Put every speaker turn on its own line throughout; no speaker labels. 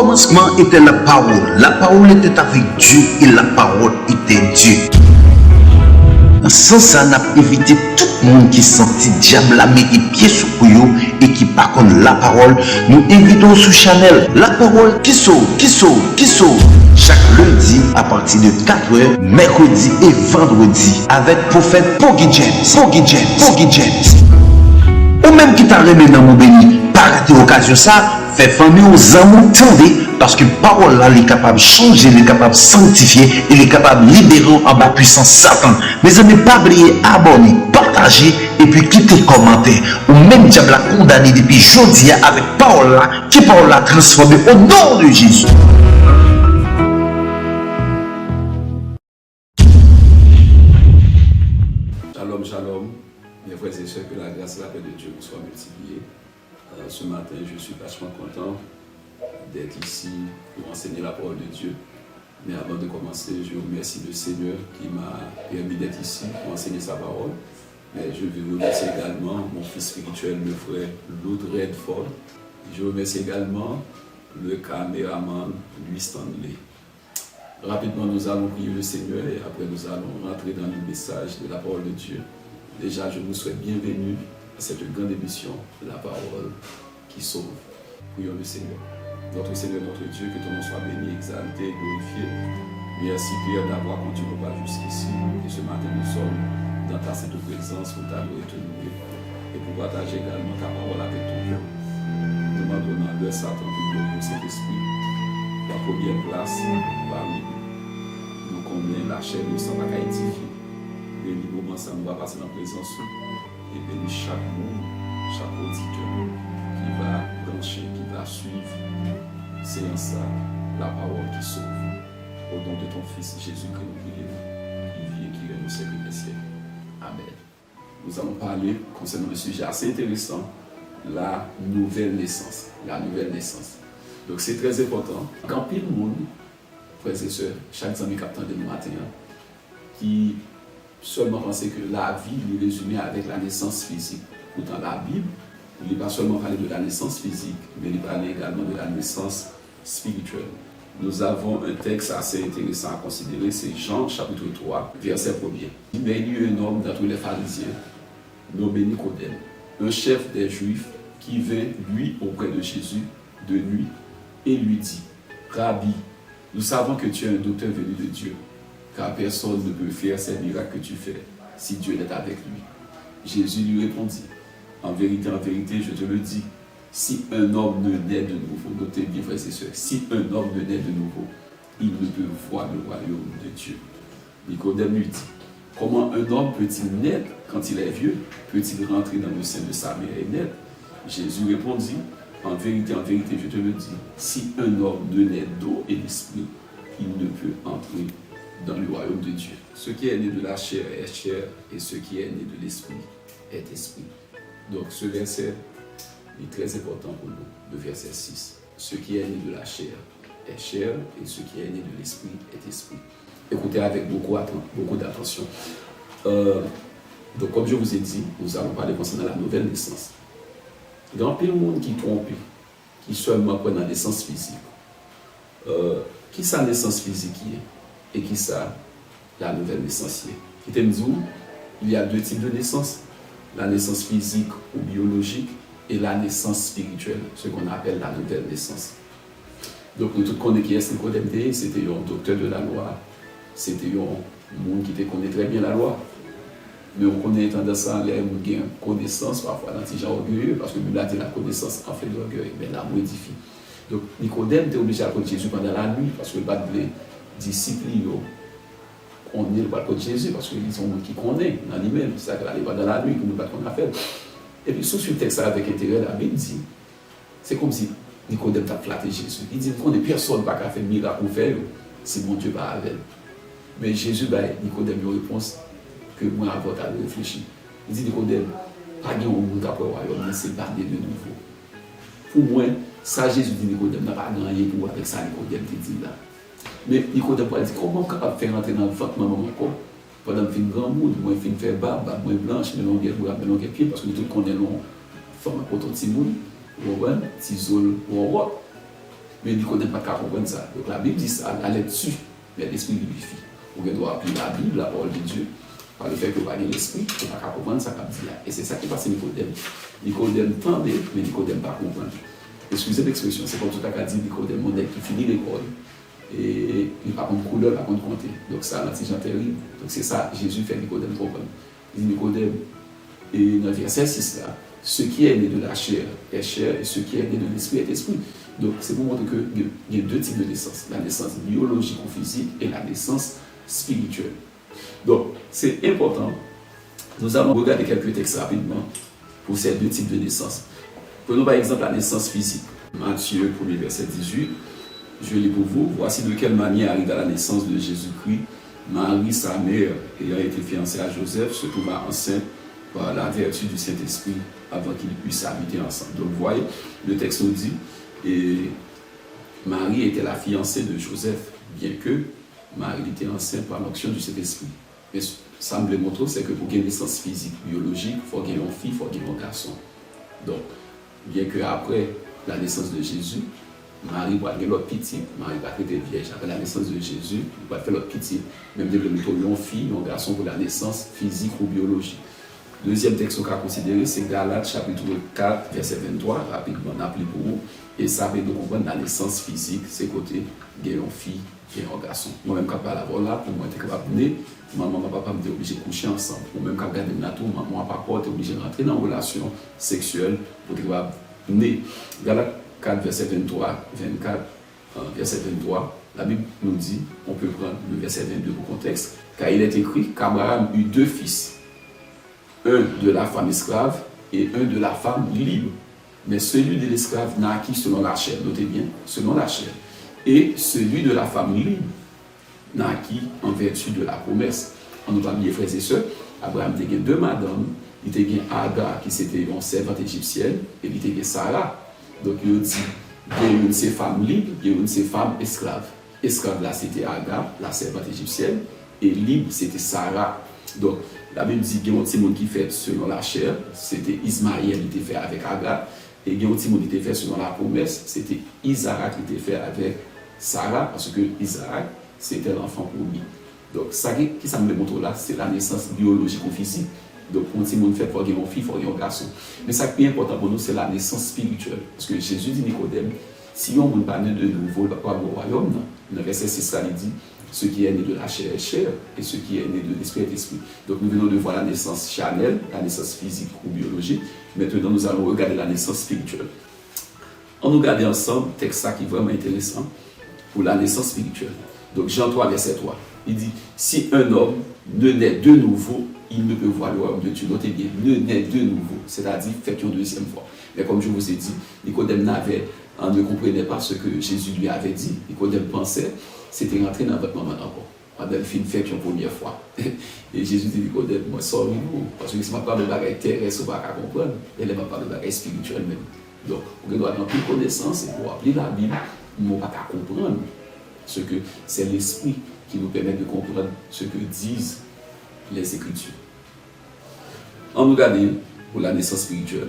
commencement était la parole était avec Dieu et la parole était Dieu. Sans ça, n'a évité tout le monde qui sentit diable la mettre pied sous couillou et qui par contre la parole, nous invitons sous Chanel. La parole qui sauve. Chaque lundi à partir de 4h, mercredi et vendredi avec prophète Poggy James. Ou même qui t'a remis dans mon béni, pas rater l'occasion ça, fait famille aux amours tendez, parce que parole là, elle est capable de changer, elle est capable de sanctifier, elle est capable de libérer en bas puissance Satan. Mes amis, pas oublier, abonner, partager et puis quitter commentaire. Ou même diable la condamné depuis jeudi avec parole là, qui parole là transformée au nom de Jésus.
Shalom, mes frères et sœurs, que la grâce et la paix de Dieu vous soient multipliées. Ce matin, je suis vachement content d'être ici pour enseigner la parole de Dieu. Mais avant de commencer, je remercie le Seigneur qui m'a permis d'être ici pour enseigner sa parole. Mais je veux remercier également mon fils spirituel, le frère Lud Redford. Je remercie également le caméraman Louis Stanley. Rapidement, nous allons prier le Seigneur et après nous allons rentrer dans le message de la parole de Dieu. Déjà, je vous souhaite bienvenue à cette grande émission, la parole qui sauve. Prions le Seigneur. Notre Seigneur, notre Dieu, que ton nom soit béni, exalté, glorifié. Merci Père d'avoir conduit nos pas jusqu'ici. Et ce matin, nous sommes dans ta sainte présence pour t'adorer et te louer et pour partager également ta parole avec ton peuple. Nous demandons à Satan de glorifier Saint-Esprit. La première place parmi nous. Nous connaissons la chair, nous sommes pas édifiés. Et le moment, ça nous va passer dans la présence et bénir chaque monde, chaque auditeur qui va brancher, qui va suivre. C'est en ça la parole qui sauve. Au nom de ton Fils Jésus que nous prions, qui vit et qui règne au siècle des siècles. Amen. Nous allons parler concernant un sujet assez intéressant, la nouvelle naissance. La nouvelle naissance. Donc c'est très important. Quand pile monde, frères et sœurs, chaque ami captant de nous matin, qui seulement pensait que la vie est résumée avec la naissance physique. Pourtant la Bible, il n'est pas seulement parlé de la naissance physique, mais il parle également de la naissance spirituelle. Nous avons un texte assez intéressant à considérer, c'est Jean chapitre 3, verset 1er. Mais il y eut un homme d'entre les pharisiens, nommé Nicodème, un chef des Juifs, qui vint, lui, auprès de Jésus, de nuit, et lui dit, Rabbi, nous savons que tu es un docteur venu de Dieu, car personne ne peut faire ces miracles que tu fais, si Dieu n'est avec lui. Jésus lui répondit, en vérité, je te le dis, si un homme ne naît de nouveau, notez bien frères et sœurs, si un homme ne naît de nouveau, il ne peut voir le royaume de Dieu. Nicodème lui dit, comment un homme peut-il naître quand il est vieux? Peut-il rentrer dans le sein de sa mère et naître? Jésus répondit, en vérité, je te le dis, si un homme ne naît d'eau et d'esprit, il ne peut entrer dans le royaume de Dieu. Ce qui est né de la chair est chair, et ce qui est né de l'esprit est esprit. Donc ce verset est très important pour nous, le verset 6. Ce qui est né de la chair est chair, et ce qui est né de l'esprit est esprit. Écoutez avec beaucoup d'attention. Donc comme je vous ai dit, nous allons parler concernant la nouvelle naissance. Il y a un peu de monde qui trompe, qui seulement prend la naissance physique. Qui sa naissance physique est et qui sa la nouvelle naissance est. Qui t'aime dire, il y a deux types de naissance, la naissance physique ou biologique et la naissance spirituelle, ce qu'on appelle la nouvelle naissance. Donc nous tous connaissons qui est Nicodème, c'était un docteur de la loi, c'était un monde qui connaît très bien la loi. Mais on connaît tendance à aller une connaissance, parfois dans les gens orgueilleux, parce que nous avons la connaissance en fait de l'orgueil, mais la modifie. Donc Nicodème était obligé à connaître Jésus pendant la nuit, parce que le pas de disciples, on est le pas de Jésus, parce qu'ils sont gens qui connaissent dans lui-même, c'est ça qu'il pas dans la nuit, que nous ne pouvons pas faire. Et puis sous ce texte avec intérêt, la Bible dit, c'est comme si Nicodème a flatté Jésus. Il dit qu'on n'est personne qui a fait miracle ou faire, si mon Dieu va avec. Mais Jésus, Nicodème, il réponse que moi avant de réfléchir. Il dit Nicodème, pas de monde qui a pour le royaume, c'est pas de nouveau. Pour moi, ça Jésus dit Nicodème n'a pas gagné pour avec ça Nicodème te dit là. Mais Nicodème dit comment on capable faire rentrer dans le ventre maman encore pendant fin grand monde, moi fin faire barbe, moi blanche, mais longue bras, mais longue pied parce que tout connaît long forme pour ton petit monde, ou ouais, petit zone ou roi. Mais Nicodème n'a pas comprendre ça. Donc la Bible dit ça, la là-dessus, mais l'esprit vivifie. On doit appeler la Bible, la parole de Dieu, par le fait que vous avez l'esprit, on n'a pas comprendre ça comme dit là. Et c'est ça qui passe Nicodème. Nicodème tendait, mais Nicodème pas comprendre. Excusez l'expression, c'est comme tout à l'heure dit Nicodème, mon qui finit l'école. Et il ne va pas contre couleur, il va contre compter. Donc ça, c'est un terrible. Donc c'est ça, Jésus fait Nicodème comprendre. Il dit Nicodème, et dans le verset 6 là, ce qui est né de la chair est chair, et ce qui est né de l'esprit est esprit. Donc c'est pour montrer qu'il y a deux types de naissance, la naissance biologique ou physique et la naissance spirituelle. Donc c'est important. Nous allons regarder quelques textes rapidement pour ces deux types de naissance. Prenons par exemple la naissance physique. Matthieu 1er verset 18. Je lis pour vous. Voici de quelle manière arriva la naissance de Jésus-Christ. Marie, sa mère, ayant été fiancée à Joseph, se trouva enceinte par la vertu du Saint-Esprit avant qu'ils puissent habiter ensemble. Donc vous voyez, le texte nous dit, et Marie était la fiancée de Joseph, bien que Marie était enceinte par l'onction du Saint-Esprit. Mais ça me montre, c'est que pour gagner une naissance physique, biologique, il faut gagner une fille, il faut gagner un garçon. Donc, bien qu'après la naissance de Jésus, Marie va faire l'autre petit, Marie va être vierge. Après la naissance de Jésus, il va faire l'autre petit. Même de mettre une fille, un garçon pour la naissance physique ou biologique. Deuxième texte qu'on va considérer, c'est Galates chapitre 4, verset 23, rapidement appelé pour vous. Et ça veut nous comprendre la naissance physique, c'est côté, il y a une fille et un garçon. Moi-même, quand je parle là, pour moi, je suis capable de naître, maman et papa me obligé de coucher ensemble. Moi-même, quand je regarde la tour, maman et papa sont obligés de rentrer dans une relation sexuelle pour être capable de naître. Galates 4, verset 23, 24, verset 23, la Bible nous dit, on peut prendre le verset 22 pour contexte, car il est écrit qu'Abraham eut deux fils, un de la femme esclave et un de la femme libre. Mais celui de l'esclave naquit selon la chair, notez bien, selon la chair. Et celui de la femme libre naquit en vertu de la promesse. En nous parlant, frères et sœurs, Abraham était deux madames, il était Agar qui c'était une servante égyptienne, et il était Sarah. Donc il dit, il y a une de ces femmes libres, il y a une de ces femmes esclaves. Esclave là c'était Agar, la servante égyptienne, et libre c'était Sarah. Donc la Bible dit qu'il y a un petit monde qui fait selon la chair, c'était Ismaël qui était fait avec Agar, et il y a un petit monde qui était fait selon la promesse, c'était Isaac qui était fait avec Sarah, parce que Isaac c'était l'enfant promis. Donc ça qui ça me montre là, c'est la naissance biologique ou physique. Donc, quand il fait, il faut qu'il y ait une fille, il faut qu'il y ait un garçon. Mais ce qui est important pour nous, c'est la naissance spirituelle. Parce que Jésus dit Nicodème, si on ne peut pas naître de nouveau, il ne va pas au royaume. Dans le verset 6, ça dit, ce qui est né de la chair est chair, et ce qui est né de l'esprit est esprit. Donc, nous venons de voir la naissance charnelle, la naissance physique ou biologique. Maintenant, nous allons regarder la naissance spirituelle. On nous regarde ensemble, texte qui est vraiment intéressant, pour la naissance spirituelle. Donc, Jean 3, verset 3, il dit, si un homme ne naît de nouveau, il ne peut voir le royaume de Dieu. Notez bien, ne naît de nouveau, c'est-à-dire faites une deuxième fois. Mais comme je vous ai dit, Nicodème ne comprenait pas ce que Jésus lui avait dit. Nicodème pensait, c'était rentrer dans votre maman encore. Pendant le film fait une première fois. Et Jésus dit Nicodème, moi, sorry-vous, parce que si je ne parle de bagaille terrestre, on ne va pas comprendre. Elle ne parle de bagaille spirituelle même. Donc, on doit avoir plus de connaissance et pour appeler la Bible, on ne va pas comprendre. Ce que c'est l'esprit qui nous permet de comprendre ce que disent les Écritures. On nous regarde pour la naissance spirituelle.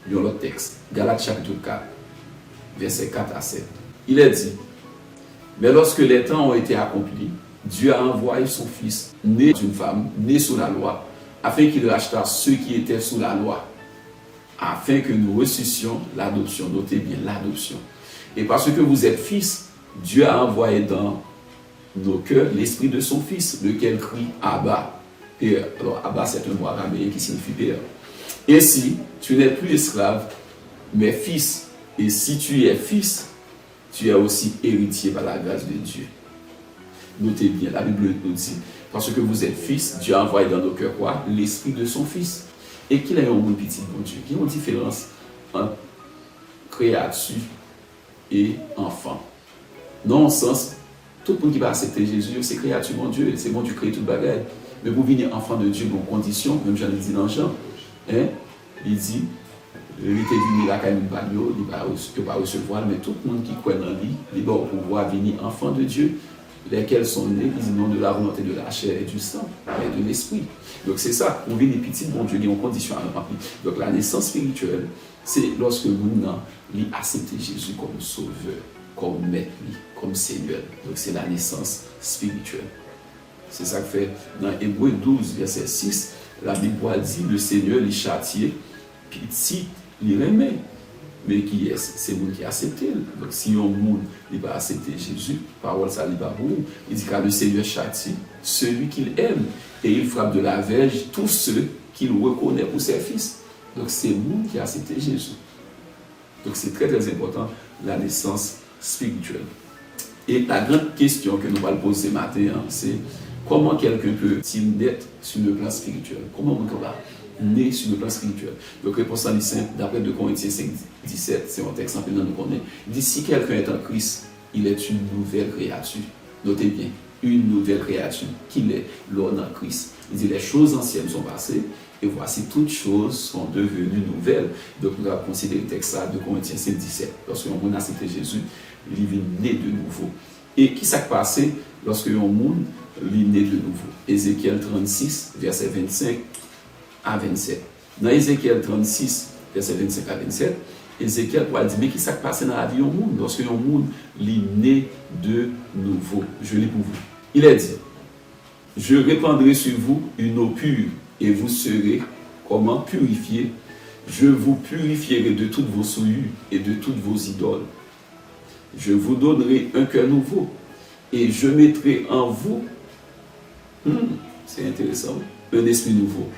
Il y a l'autre texte, Galates chapitre 4, versets 4 à 7. Il est dit, mais lorsque les temps ont été accomplis, Dieu a envoyé son Fils, né d'une femme, né sous la loi, afin qu'il rachetât ceux qui étaient sous la loi, afin que nous reçussions l'adoption. Notez bien, l'adoption. Et parce que vous êtes fils, Dieu a envoyé dans nos cœurs l'esprit de son Fils, lequel crie Abba, Père. Alors Abba, c'est un mot araméen qui signifie Père. Ainsi, tu n'es plus esclave, mais fils. Et si tu es fils, tu es aussi héritier par la grâce de Dieu. Notez bien, la Bible nous dit, parce que vous êtes fils, Dieu a envoyé dans nos cœurs quoi? L'esprit de son Fils. Et qu'il ait un bon petit bon Dieu. Il y a une différence entre créature et enfant. Dans un sens, tout le monde qui va accepter Jésus, c'est créature, mon Dieu, c'est bon Dieu crée toute bagaille. Mais pour venir enfant de Dieu, bon condition, même j'en ai dit dans Jean, il dit, il était venu là quand il ne peut pas recevoir, mais tout le monde qui croit dans lui, il va pouvoir venir enfant de Dieu, lesquels sont nés, ils n'ont de la volonté de la chair et du sang, et de l'esprit. Donc c'est ça, on vit les petits, bon Dieu, qui ont condition à remplir. Donc la naissance spirituelle, c'est lorsque nous avons accepté Jésus comme sauveur. comme maître, comme Seigneur. Donc c'est la naissance spirituelle. C'est ça que fait dans Hébreux 12, verset 6, la Bible dit, le Seigneur les châtier, petit, il remet. Mais qui est? C'est le monde qui a accepté. Donc si un monde il va accepter Jésus, parole ça il va pour il dit car le Seigneur châtie celui qu'il aime et il frappe de la verge tous ceux qu'il reconnaît pour ses fils. Donc c'est le monde qui a accepté Jésus. Donc c'est très très important la naissance spirituelle. Et la grande question que nous allons poser ce matin, c'est comment quelqu'un peut-il naître sur le plan spirituel? Comment on va naître sur le plan spirituel? Donc réponse en simple, d'après 2 Corinthiens 5, 17, c'est un texte en nous connaît. Il dit si quelqu'un est en Christ, il est une nouvelle créature. Notez bien, une nouvelle créature. Qu'il est l'homme en Christ. Il dit les choses anciennes sont passées et voici toutes choses sont devenues nouvelles. Donc nous avons considéré le texte de Corinthiens 5, 17. Lorsqu'on a accepté Jésus, il est né de nouveau. Et qui s'est passé lorsque un monde est né de nouveau? Ézéchiel 36, verset 25 à 27. Dans Ézéchiel 36, verset 25 à 27, Ézéchiel pourra dire, mais qui s'est passé dans la vie du monde lorsque un monde est né de nouveau? Je lis pour vous. Il est dit, je répandrai sur vous une eau pure et vous serez comment purifiés. Je vous purifierai de toutes vos souillures et de toutes vos idoles. Je vous donnerai un cœur nouveau et je mettrai en vous, c'est intéressant, un esprit nouveau.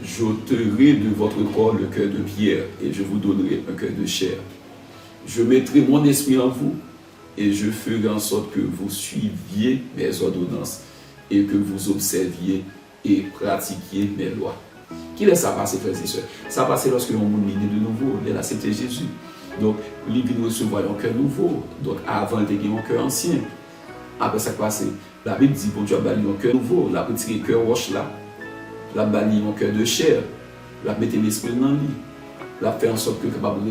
J'ôterai de votre corps le cœur de pierre et je vous donnerai un cœur de chair. Je mettrai mon esprit en vous et je ferai en sorte que vous suiviez mes ordonnances et que vous observiez et pratiquiez mes lois. Qui laisse ça passer, frères et sœurs? Ça passe lorsque l'on est né de nouveau, il a accepté Jésus. Donc, il vient recevoir un cœur nouveau. Donc, avant, il y a un cœur ancien. Après ça passe, la Bible dit pour Dieu, il y a un cœur nouveau. La Bible dit cœur roche là. La bali un cœur de chair. La mettre l'esprit dans lui. La fait en sorte que capable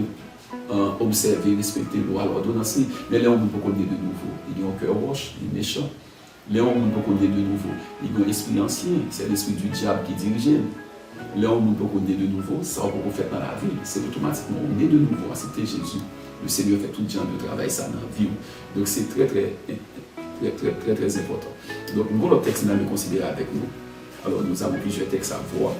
observer, respecter loi, l'ordonnance. Mais là, on ne peut pas connaître de nouveau. Il y a un cœur roche, il est méchant. Là, on ne peut pas connaître de nouveau. Il y a un esprit ancien, c'est l'esprit du diable qui dirige. Là, on ne peut pas connaître de nouveau, ça on peut faire dans la vie. C'est automatiquement, on est de nouveau, accepter Jésus. Le Seigneur fait tout le genre de travail, ça dans la vie. Donc, c'est très important. Donc, nous avons le texte à considérer avec nous. Alors, nous avons plusieurs textes à voir.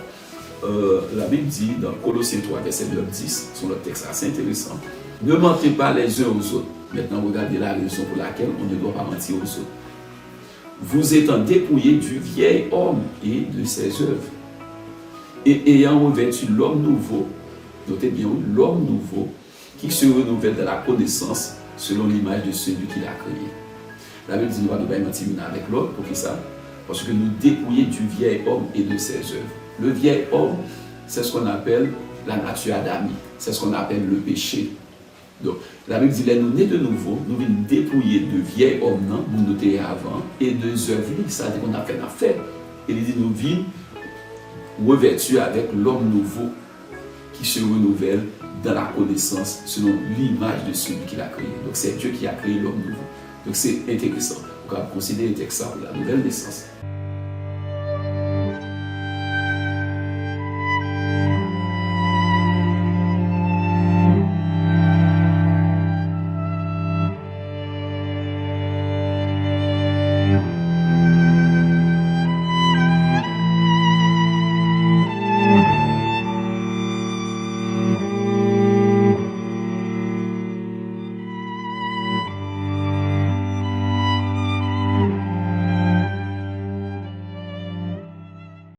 La Bible dit dans Colossiens 3, verset 9-10, c'est un texte assez intéressant. Ne mentez pas les uns aux autres. Maintenant, regardez la raison pour laquelle on ne doit pas mentir aux autres. Vous étant dépouillés du vieil homme et de ses œuvres, et ayant revêtu l'homme nouveau, notez bien, l'homme nouveau, qui se renouvelle de la connaissance selon l'image de celui qui l'a créé. La Bible dit nous ne devons pas mentir l'un avec l'autre, pour qui ça? Parce que nous dépouillons du vieil homme et de ses œuvres. Le vieil homme, c'est ce qu'on appelle la nature adamique, c'est ce qu'on appelle le péché. Donc, la Bible dit, nous nés de nouveau, nous venons dépouiller de vieil homme, nous noter avant, et de œuvres, ça veut dire qu'on a fait une affaire. Et il dit, nous venons revêtus avec l'homme nouveau qui se renouvelle dans la connaissance selon l'image de celui qui l'a créé. Donc, c'est Dieu qui a créé l'homme nouveau. Donc, c'est intéressant. On va considérer ça pour la nouvelle naissance.